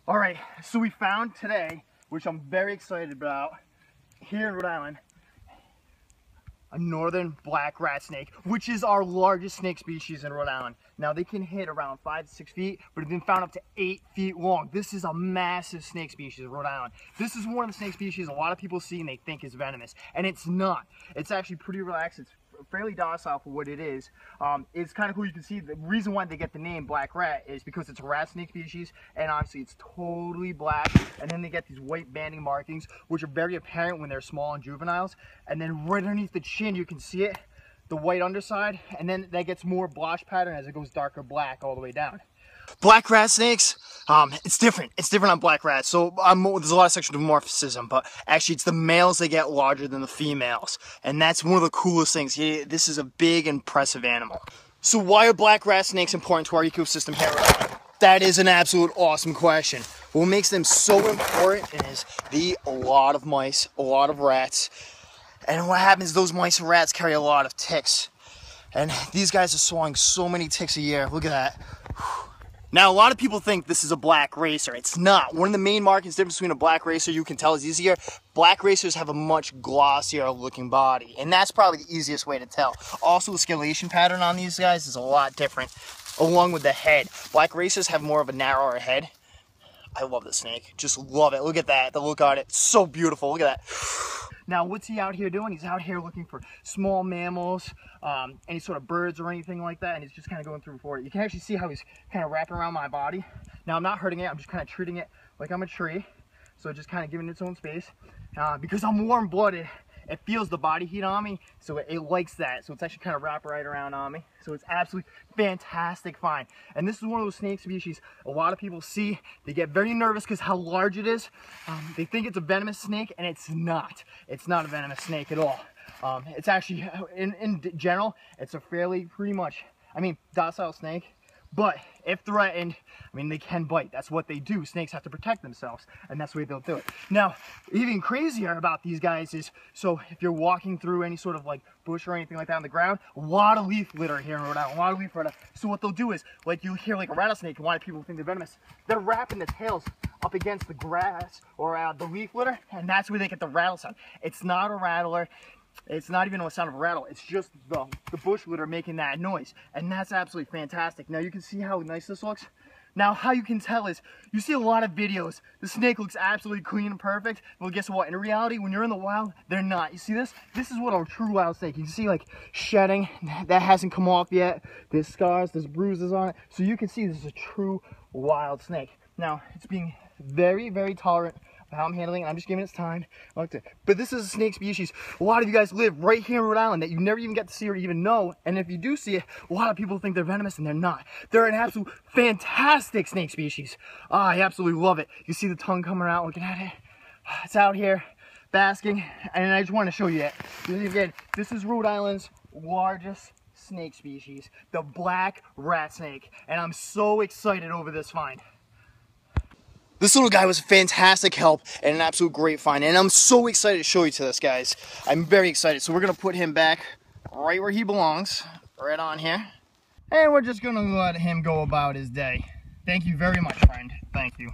All right, so we found today, which I'm very excited about, here in Rhode Island, a northern black rat snake, which is our largest snake species in Rhode Island. Now they can hit around 5 to 6 feet, but have been found up to 8 feet long. This is a massive snake species in Rhode Island. This is one of the snake species a lot of people see and they think is venomous, and it's not. It's actually pretty relaxed. It's fairly docile for what it is. It's kind of cool. You can see the reason why they get the name black rat is because it's a rat snake species, and obviously it's totally black, and then they get these white banding markings, which are very apparent when they're small and juveniles, and then right underneath the chin you can see it, the white underside, and then that gets more blotch pattern as it goes darker black all the way down. Black rat snakes, it's different. It's different on black rats. So there's a lot of sexual dimorphism, but actually it's the males that get larger than the females. And that's one of the coolest things. This is a big, impressive animal. So why are black rat snakes important to our ecosystem here? That is an absolute awesome question. What makes them so important is they eat a lot of mice, a lot of rats. And what happens is those mice and rats carry a lot of ticks. And these guys are swallowing so many ticks a year. Look at that. Now, a lot of people think this is a black racer. It's not. One of the main markings difference between a black racer, you can tell, is easier. Black racers have a much glossier looking body, and that's probably the easiest way to tell. Also, the scalation pattern on these guys is a lot different, along with the head. Black racers have more of a narrower head. I love this snake. Just love it. Look at that. The look on it. It's so beautiful. Look at that. Now, what's he out here doing? He's out here looking for small mammals, any sort of birds or anything like that, and he's just kind of going through for it. You can actually see how he's kind of wrapping around my body. Now, I'm not hurting it. I'm just kind of treating it like I'm a tree. So just kind of giving it its own space. Because I'm warm-blooded, it feels the body heat on me, so it likes that. So it's actually kind of wrapped right around on me. So it's absolutely fantastic find. And this is one of those snake species a lot of people see. They get very nervous because how large it is. They think it's a venomous snake, and it's not. It's not a venomous snake at all. It's actually, in general, it's a fairly, pretty much, docile snake. But if threatened, they can bite. That's what they do. Snakes have to protect themselves, and that's the way they'll do it. Now, even crazier about these guys is, so if you're walking through any sort of like bush or anything like that on the ground, a lot of leaf litter here in Rhode Island, a lot of leaf litter. So what they'll do is, like you hear like a rattlesnake, and why people think they're venomous, they're wrapping the tails up against the grass or the leaf litter, and that's where they get the rattle sound. It's not a rattler. It's not even a sound of a rattle. It's just the bush litter making that noise. And that's absolutely fantastic. Now you can see how nice this looks. Now how you can tell is, you see a lot of videos. The snake looks absolutely clean and perfect. Well, guess what? In reality, when you're in the wild, they're not. You see this? This is what a true wild snake. You can see like shedding. That hasn't come off yet. There's scars, there's bruises on it. So you can see this is a true wild snake. Now, it's being very, very tolerant how I'm handling it. I'm just giving it its time. But this is a snake species. A lot of you guys live right here in Rhode Island that you never even get to see or even know. And if you do see it, a lot of people think they're venomous, and they're not. They're an absolute fantastic snake species. I absolutely love it. You see the tongue coming out, looking at it. It's out here basking, and I just want to show you it. Again, this is Rhode Island's largest snake species, the black rat snake. And I'm so excited over this find. This little guy was a fantastic help and an absolute great find. And I'm so excited to show you to this, guys. I'm very excited. So we're going to put him back right where he belongs, right on here. And we're just going to let him go about his day. Thank you very much, friend. Thank you.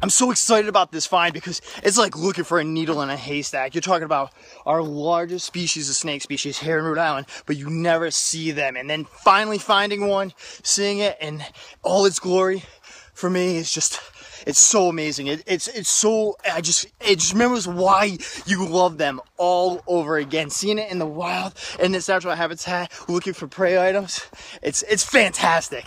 I'm so excited about this find because it's like looking for a needle in a haystack. You're talking about our largest species of snake species here in Rhode Island, but you never see them. And then finally finding one, seeing it in all its glory, for me, it's just, it's so amazing. It just remembers why you love them all over again. Seeing it in the wild, in its natural habitat, looking for prey items, it's fantastic.